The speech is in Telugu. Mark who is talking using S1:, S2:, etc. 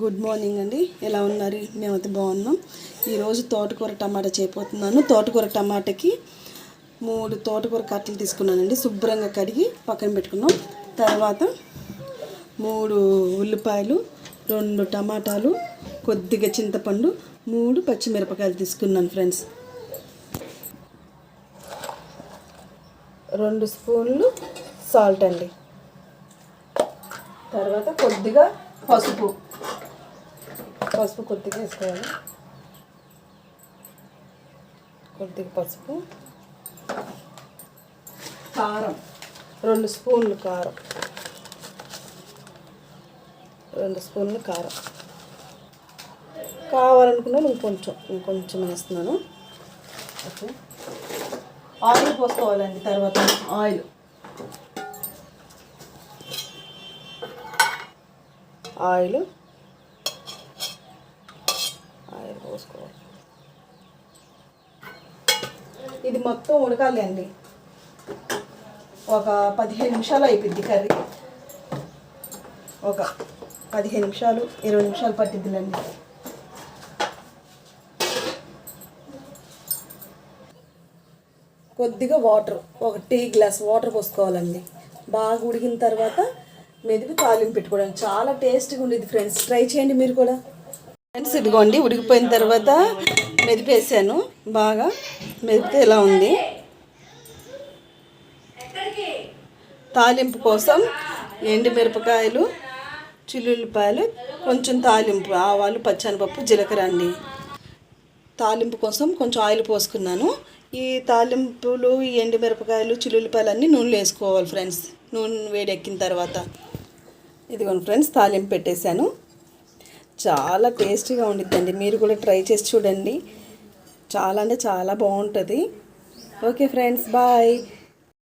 S1: గుడ్ మార్నింగ్ అండి. ఎలా ఉన్నారు? మేమైతే బాగున్నాం. ఈరోజు తోటకూర టమాటా చేయబోతున్నాను. తోటకూర టమాటాకి 3 తోటకూర కట్టలు తీసుకున్నానండి. శుభ్రంగా కడిగి పక్కన పెట్టుకున్నాం. తర్వాత 3 ఉల్లిపాయలు, 2 టమాటాలు, కొద్దిగా చింతపండు, 3 పచ్చిమిరపకాయలు తీసుకున్నాను ఫ్రెండ్స్. 2 స్పూన్లు సాల్ట్ అండి. తర్వాత కొద్దిగా పసుపు కొద్దిగా వేసుకోవాలి. కొద్దిగా పసుపు, కారం 2 స్పూన్లు కారం, 2 స్పూన్లు కారం. కావాలనుకున్నాను ఇంకొంచెం వేస్తున్నాను. ఓకే, ఆయిల్ పోసుకోవాలండి. తర్వాత ఆయిల్ పోసుకోవాలి. ఇది మొత్తం ఉడకాలి అండి. ఒక 15 నిమిషాలు అయిపోద్ది కర్రీ. ఒక 15 నిమిషాలు 20 నిమిషాలు పట్టిద్దిలండి. కొద్దిగా వాటర్, ఒక టీ గ్లాస్ వాటర్ పోసుకోవాలండి. బాగా ఉడికిన తర్వాత మెదిపి తాలింపు పెట్టుకోవడానికి చాలా టేస్ట్గా ఉండేది ఫ్రెండ్స్. ట్రై చేయండి మీరు కూడా ఫ్రెండ్స్. ఇదిగోండి, ఉడికిపోయిన తర్వాత మెదిపేసాను. బాగా మెదిపితే ఇలా ఉంది. తాలింపు కోసం ఎండుమిరపకాయలు, చిల్లుల్లిపాయలు, కొంచెం తాలింపు, ఆవాలు, పచ్చనిపప్పు, జీలకర్ర అండి. తాలింపు కోసం కొంచెం ఆయిల్ పోసుకున్నాను. ఈ తాలింపులు, ఈ ఎండుమిరపకాయలు, చిల్లుల్లిపాయలు అన్నీ నూనెలో వేసుకోవాలి ఫ్రెండ్స్. నూనె వేడెక్కిన తర్వాత ఇదిగోండి ఫ్రెండ్స్, తాలింపు పెట్టేశాను. చాలా టేస్టీగా ఉండిద్దండి. మీరు కూడా ట్రై చేసి చూడండి. చాలా అంటే చాలా బాగుంటుంది. Okay friends, bye.